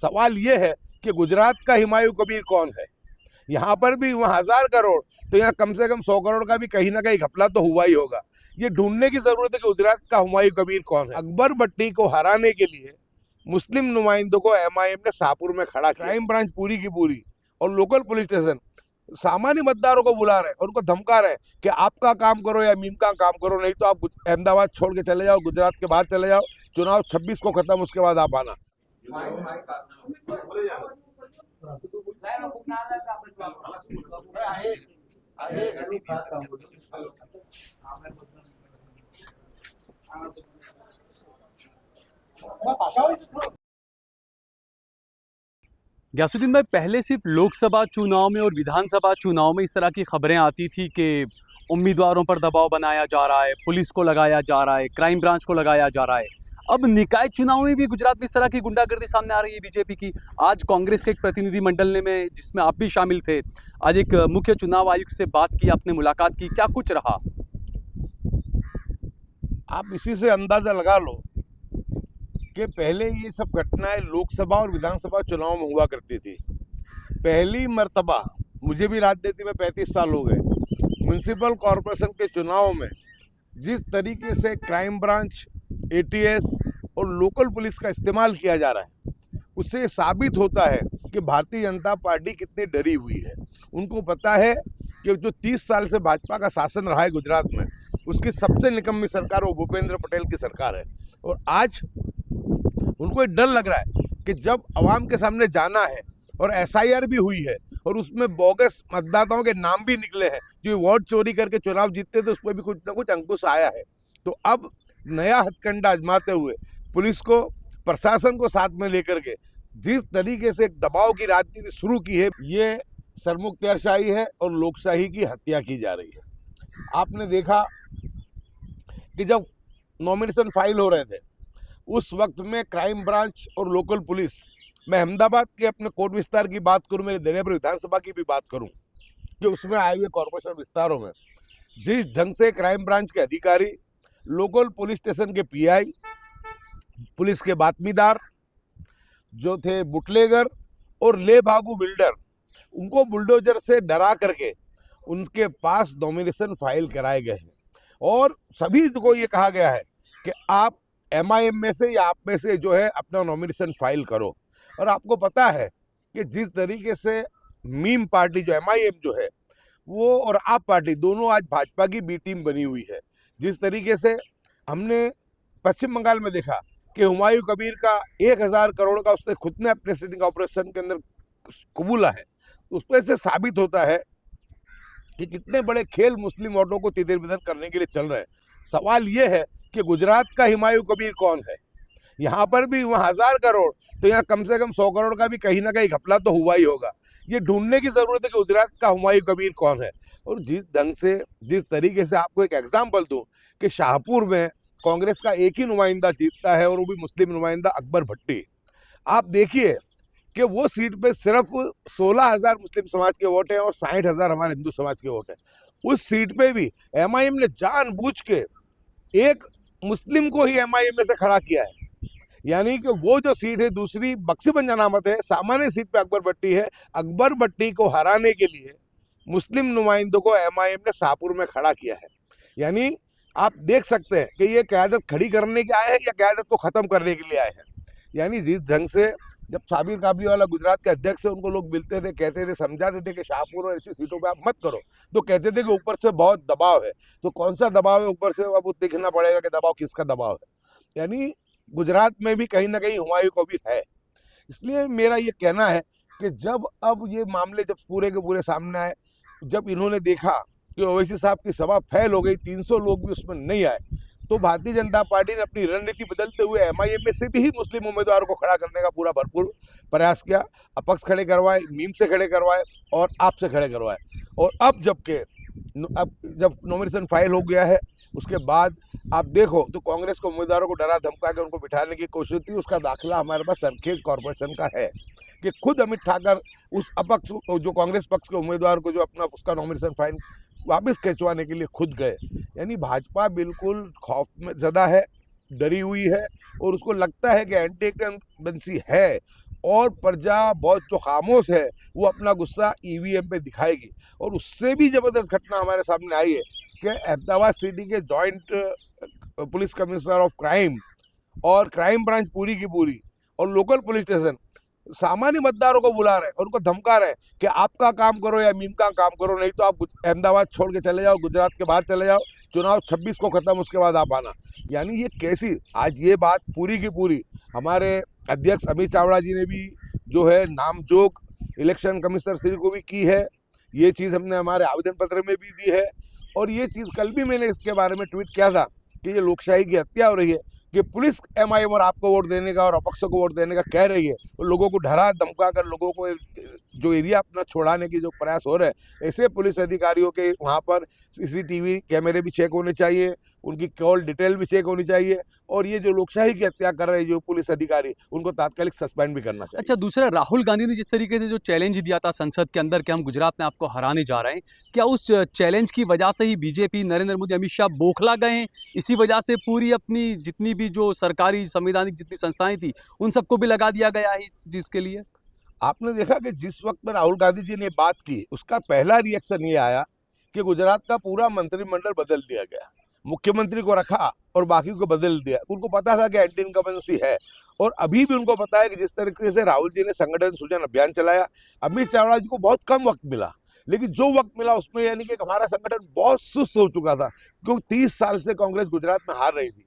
सवाल ये है कि गुजरात का हुमायूं कबीर कौन है। यहाँ पर भी वहाँ 1000 करोड़, तो यहाँ कम से कम 100 करोड़ का भी कहीं ना कहीं घपला तो हुआ ही होगा। ये ढूंढने की जरूरत है कि गुजरात का हुमायूं कबीर कौन है। अकबर भट्टी को हराने के लिए मुस्लिम नुमाइंदों को एमआईएम ने शाहपुर में खड़ा किया। क्राइम ब्रांच पूरी की पूरी और लोकल पुलिस स्टेशन सामान्य मतदारों को बुला रहे हैं और उनको धमका रहे हैं कि आपका काम करो या मीम का काम करो, नहीं तो आप अहमदाबाद छोड़ के चले जाओ, गुजरात के बाहर चले जाओ, चुनाव 26 को खत्म, उसके बाद आप आना। गयासुद्दीन भाई, पहले सिर्फ लोकसभा चुनाव में और विधानसभा चुनाव में इस तरह की खबरें आती थी कि उम्मीदवारों पर दबाव बनाया जा रहा है, पुलिस को लगाया जा रहा है, क्राइम ब्रांच को लगाया जा रहा है। अब निकाय चुनाव में भी गुजरात में इस तरह की गुंडागर्दी सामने आ रही है बीजेपी की। आज कांग्रेस के एक प्रतिनिधिमंडल ने में जिसमें आप भी शामिल थे, आज एक मुख्य चुनाव आयुक्त से बात की, आपने मुलाकात की, क्या कुछ रहा? आप इसी से अंदाजा लगा लो कि पहले ये सब घटनाएं लोकसभा और विधानसभा चुनाव में हुआ करती थी। पहली मर्तबा, मुझे भी राजनीति में 35 साल हो गए, म्युनिसिपल कॉरपोरेशन के चुनाव में जिस तरीके से क्राइम ब्रांच, एटीएस और लोकल पुलिस का इस्तेमाल किया जा रहा है, उससे साबित होता है कि भारतीय जनता पार्टी कितनी डरी हुई है। उनको पता है कि जो 30 साल से भाजपा का शासन रहा है गुजरात में, उसकी सबसे निकम्मी सरकार वो भूपेंद्र पटेल की सरकार है। और आज उनको एक डर लग रहा है कि जब आवाम के सामने जाना है, और एसआईआर भी हुई है और उसमें बोगस मतदाताओं के नाम भी निकले हैं जो वोट चोरी करके चुनाव जीतते थे, उस पर भी कुछ ना कुछ अंकुश आया है। तो अब नया हथकंडा आजमाते हुए पुलिस को, प्रशासन को साथ में लेकर के जिस तरीके से दबाव की राजनीति शुरू की है, ये सरमुख्तयारशाही है और लोकशाही की हत्या की जा रही है। आपने देखा कि जब नॉमिनेशन फाइल हो रहे थे, उस वक्त में क्राइम ब्रांच और लोकल पुलिस, मैं अहमदाबाद के अपने कोर्ट विस्तार की बात करूं, मेरे देनेपुर विधानसभा की भी बात करूं, कि उसमें आए हुए कॉरपोरेशन विस्तारों में जिस ढंग से क्राइम ब्रांच के अधिकारी, लोकल पुलिस स्टेशन के पीआई, पुलिस के बातमीदार जो थे, बुटलेगर और ले भागू बिल्डर, उनको बुलडोजर से डरा करके उनके पास नॉमिनेशन फाइल कराए गए हैं। और सभी को ये कहा गया है कि आप एमआईएम में से या आप में से जो है अपना नॉमिनेशन फाइल करो। और आपको पता है कि जिस तरीके से मीम पार्टी जो एमआईएम जो है वो और आप पार्टी दोनों आज भाजपा की बी टीम बनी हुई है, जिस तरीके से हमने पश्चिम बंगाल में देखा कि हुमायूं कबीर का 1000 करोड़ का उसने खुद ने अपने सिटिंग ऑपरेशन के अंदर कबूला है, उस पर से साबित होता है कि कितने बड़े खेल मुस्लिम वोटों को तितर बितर करने के लिए चल रहे हैं। सवाल ये है कि गुजरात का हुमायूं कबीर कौन है। यहाँ पर भी वहाँ 1000 करोड़, तो यहाँ कम से कम 100 करोड़ का भी कहीं ना कहीं घपला तो हुआ ही होगा। ये ढूंढने की जरूरत है कि गुजरात का हुमायूं कबीर कौन है। और जिस ढंग से, जिस तरीके से, आपको एक एग्जाम्पल दूं कि शाहपुर में कांग्रेस का एक ही नुमाइंदा जीतता है और वो भी मुस्लिम नुमाइंदा अकबर भट्टी। आप देखिए कि वो सीट पे सिर्फ 16,000 मुस्लिम समाज के वोट हैं और 60,000 हमारे हिंदू समाज के वोट हैं। उस सीट पे भी एमआईएम ने जानबूझ के एक मुस्लिम को ही एमआईएम में से खड़ा किया है। यानी कि वो जो सीट है दूसरी बक्सीबंद जनामत है, सामान्य सीट पे अकबर भट्टी है। अकबर भट्टी को हराने के लिए मुस्लिम नुमाइंदों को एमआईएम ने शाहपुर में खड़ा किया है। यानी आप देख सकते हैं कि ये क़यादत खड़ी करने के आए हैं या क़यादत को ख़त्म करने के लिए आए हैं। यानी जिस ढंग से जब साबिर काबलीवाला गुजरात के अध्यक्ष है, उनको लोग मिलते थे, कहते थे, समझाते थे कि शाहपुर और ऐसी सीटों पे आप मत करो, तो कहते थे कि ऊपर से बहुत दबाव है। तो कौन सा दबाव है ऊपर से, अब देखना पड़ेगा कि दबाव किसका दबाव है। यानी गुजरात में भी कहीं ना कहीं हुमायूं कबीर है। इसलिए मेरा ये कहना है कि जब अब ये मामले जब पूरे के पूरे सामने आए, जब इन्होंने देखा कि ओवैसी साहब की सभा फैल हो गई, 300 लोग भी उसमें नहीं आए, तो भारतीय जनता पार्टी ने अपनी रणनीति बदलते हुए एमआईएम में से भी मुस्लिम उम्मीदवारों को खड़ा करने का पूरा भरपूर प्रयास किया। अपक्ष खड़े करवाए, मीम से खड़े करवाए और आप से खड़े करवाए। और अब जब नॉमिनेशन फाइल हो गया है, उसके बाद आप देखो तो कांग्रेस को उम्मीदवारों को डरा धमका के उनको बिठाने की कोशिश थी। उसका दाखिला हमारे पास सरखेज कॉरपोरेशन का है कि खुद अमित ठाकर उस अपक्ष जो कांग्रेस पक्ष के उम्मीदवार को जो अपना उसका नॉमिनेशन फाइल वापस खिंचवाने के लिए खुद गए। यानी भाजपा बिल्कुल खौफ में ज़दा है, डरी हुई है और उसको लगता है कि एंटी इनकम्बेंसी है और प्रजा बहुत जो खामोश है वो अपना गुस्सा ईवीएम पे दिखाएगी। और उससे भी ज़बरदस्त घटना हमारे सामने आई है कि अहमदाबाद सिटी के joint police commissioner of crime और क्राइम ब्रांच पूरी की पूरी और लोकल पुलिस स्टेशन सामान्य मतदारों को बुला रहे हैं और उनको धमका रहे हैं कि आपका काम करो या मीम का काम करो, नहीं तो आप अहमदाबाद छोड़ के चले जाओ, गुजरात के बाहर चले जाओ, चुनाव 26 को खत्म, उसके बाद आप आना। यानी ये कैसी, आज ये बात पूरी की पूरी हमारे अध्यक्ष अमित चावड़ा जी ने भी जो है नामजोग इलेक्शन कमिश्नर श्री को भी की है, ये चीज़ हमने हमारे आवेदन पत्र में भी दी है। और ये चीज़ कल भी मैंने इसके बारे में ट्वीट किया था कि ये लोकशाही की हत्या हो रही है कि पुलिस एमआईएम और आपको वोट देने का और अपक्ष को वोट देने का कह रही है और लोगों को डरा धमका कर लोगों को जो एरिया अपना छोड़ाने की जो प्रयास हो रहे हैं, ऐसे पुलिस अधिकारियों के वहाँ पर सीसीटीवी कैमरे भी चेक होने चाहिए, उनकी कॉल डिटेल भी चेक होनी चाहिए और ये जो लोकशाही की हत्या कर रहे हैं जो पुलिस अधिकारी, उनको तात्कालिक सस्पेंड भी करना चाहिए। अच्छा, दूसरा, राहुल गांधी ने जिस तरीके से जो चैलेंज दिया था संसद के अंदर कि हम गुजरात में आपको हराने जा रहे हैं, क्या उस चैलेंज की वजह से ही बीजेपी, नरेंद्र मोदी, अमित शाह बौखला गए हैं? इसी वजह से पूरी अपनी जितनी भी जो सरकारी संवैधानिक जितनी संस्थाएं थी उन सबको भी लगा दिया गया है इस चीज़ के लिए? आपने देखा कि जिस वक्त पर राहुल गांधी जी ने बात की उसका पहला रिएक्शन ये आया कि गुजरात का पूरा मंत्रिमंडल बदल दिया गया, मुख्यमंत्री को रखा और बाकी को बदल दिया। उनको पता था कि एंटी इनकम्बेंसी है और अभी भी उनको पता है कि जिस तरीके से राहुल जी ने संगठन सृजन अभियान चलाया, अमित चावड़ा जी को बहुत कम वक्त मिला, लेकिन जो वक्त मिला उसमें यानी कि हमारा संगठन बहुत सुस्त हो चुका था क्योंकि 30 साल से कांग्रेस गुजरात में हार रही थी।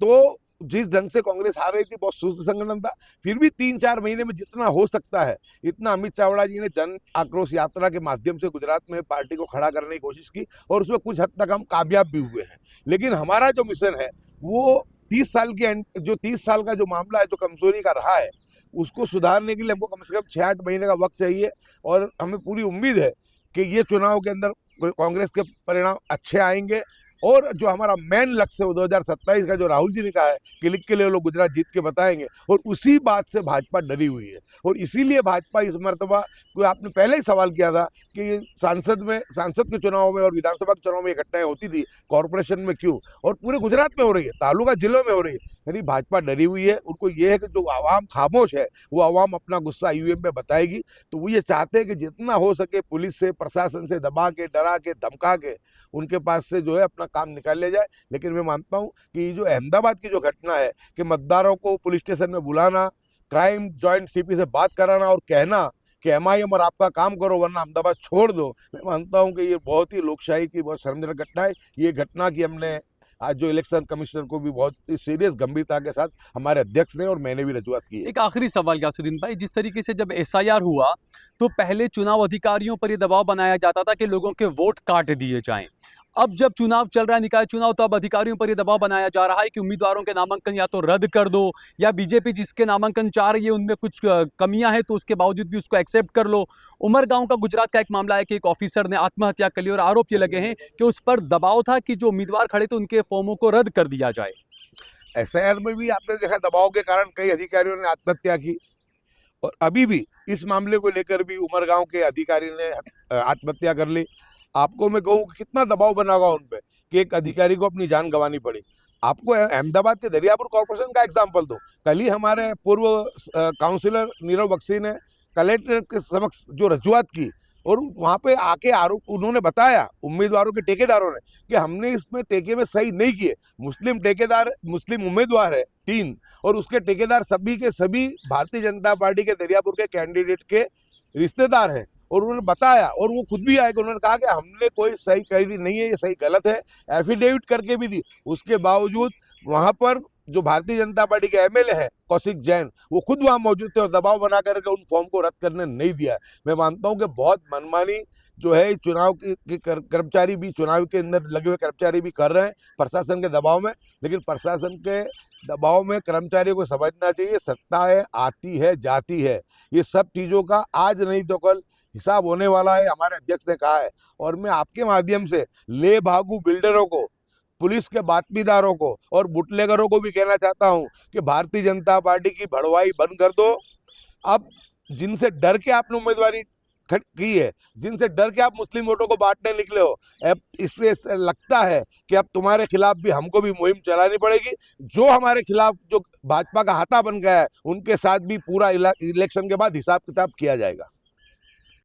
तो जिस ढंग से कांग्रेस हार रही थी बहुत सुस्त संगठन था। फिर भी 3-4 महीने में जितना हो सकता है इतना अमित चावड़ा जी ने जन आक्रोश यात्रा के माध्यम से गुजरात में पार्टी को खड़ा करने की कोशिश की और उसमें कुछ हद तक हम कामयाब भी हुए हैं। लेकिन हमारा जो मिशन है वो 30 साल का जो मामला है, जो कमजोरी का रहा है, उसको सुधारने के लिए हमको कम से कम 6-8 महीने का वक्त चाहिए और हमें पूरी उम्मीद है कि ये चुनाव के अंदर कांग्रेस के परिणाम अच्छे आएंगे। और जो हमारा मेन लक्ष्य है वो 2027 का जो राहुल जी ने कहा है कि लिख के ले लो, गुजरात जीत के बताएंगे, और उसी बात से भाजपा डरी हुई है। और इसीलिए भाजपा इस मर्तबा, कोई आपने पहले ही सवाल किया था कि सांसद के चुनाव में और विधानसभा के चुनाव में ये घटनाएं होती थी, कॉरपोरेशन में क्यों, और पूरे गुजरात में हो रही है, तालुका जिलों में हो रही है। यानी भाजपा डरी हुई है। उनको ये है कि जो आवाम खामोश है वो आवाम अपना गुस्सा ईवीएम पे बताएगी। तो वो ये चाहते हैं कि जितना हो सके पुलिस से, प्रशासन से दबा के, डरा के, धमका के उनके पास से जो है अपना काम निकाल लिया जाए। लेकिन मैं मानता हूँ कि जो अहमदाबाद की जो घटना है कि मतदारों को पुलिस स्टेशन में बुलाना, क्राइम जॉइंट सीपी से बात कराना और कहना कि एमआईएम और आपका काम करो वरना अहमदाबाद छोड़ दो, मैं मानता हूँ कि ये बहुत ही लोकशाही की बहुत शर्मनाक घटना है। ये घटना की हमने आज जो इलेक्शन कमिश्नर को भी बहुत सीरियस गंभीरता के साथ हमारे अध्यक्ष ने और मैंने भी रजूआत की है। एक आखिरी सवाल गयासुद्दीन भाई, जिस तरीके से जब एसआईआर हुआ तो पहले चुनाव अधिकारियों पर ये दबाव बनाया जाता था कि लोगों के वोट काट दिए जाएं। अब जब चुनाव चल रहा है, निकाय चुनाव, तो अब अधिकारियों पर ये दबाव बनाया जा रहा है कि उम्मीदवारों के नामांकन या तो रद्द कर दो या बीजेपी जिसके नामांकन चाह रही है उनमें कुछ कमियां हैं तो उसके बावजूद भी उसको एक्सेप्ट कर लो। उमरगांव का गुजरात का एक मामला है कि एक ऑफिसर ने आत्महत्या कर ली और आरोप ये लगे हैं कि उस पर दबाव था कि जो उम्मीदवार खड़े थे उनके फॉर्मों को रद्द कर दिया जाए। एसआईआर में भी आपने देखा दबाव के कारण कई अधिकारियों ने आत्महत्या की और अभी भी इस मामले को लेकर भी उमरगांव के अधिकारी ने आत्महत्या कर ली। आपको मैं कहूँ कि कितना दबाव बना होगा उन पे कि एक अधिकारी को अपनी जान गंवानी पड़ी। आपको अहमदाबाद के दरियापुर कॉर्पोरेशन का एग्जाम्पल दो। कल ही हमारे पूर्व काउंसिलर नीरव बख्शी ने कलेक्टर के समक्ष जो रजूआत की और वहाँ पे आके आरोप उन्होंने बताया उम्मीदवारों के ठेकेदारों ने कि हमने इसमें ठेके में सही नहीं किए। मुस्लिम उम्मीदवार है 3 और उसके ठेकेदार सभी के सभी भारतीय जनता पार्टी के दरियापुर के कैंडिडेट के रिश्तेदार हैं और उन्होंने बताया और वो खुद भी आए कि उन्होंने कहा कि हमने कोई सही कही नहीं है, ये सही गलत है, एफिडेविट करके भी दी। उसके बावजूद वहाँ पर जो भारतीय जनता पार्टी के एमएलए हैं कौशिक जैन, वो खुद वहाँ मौजूद थे और दबाव बना करके उन फॉर्म को रद्द करने नहीं दिया। मैं मानता हूँ कि बहुत मनमानी जो है चुनाव के कर्मचारी भी, चुनाव के अंदर लगे हुए कर्मचारी भी कर रहे हैं प्रशासन के दबाव में। लेकिन प्रशासन के दबाव में कर्मचारियों को समझना चाहिए सत्ता है, आती है, जाती है। ये सब चीज़ों का आज नहीं तो कल हिसाब होने वाला है, हमारे अध्यक्ष ने कहा है। और मैं आपके माध्यम से ले भागू बिल्डरों को, पुलिस के बातमीदारों को और बुटलेगरों को भी कहना चाहता हूं कि भारतीय जनता पार्टी की भड़वाई बंद कर दो। अब जिनसे डर के आपने उम्मीदवारी की है, जिनसे डर के आप मुस्लिम वोटों को बांटने निकले हो, अब इससे लगता है कि अब तुम्हारे खिलाफ भी हमको भी मुहिम चलानी पड़ेगी। जो हमारे खिलाफ जो भाजपा का हाथा बन गया है, उनके साथ भी पूरा इलेक्शन के बाद हिसाब किताब किया जाएगा।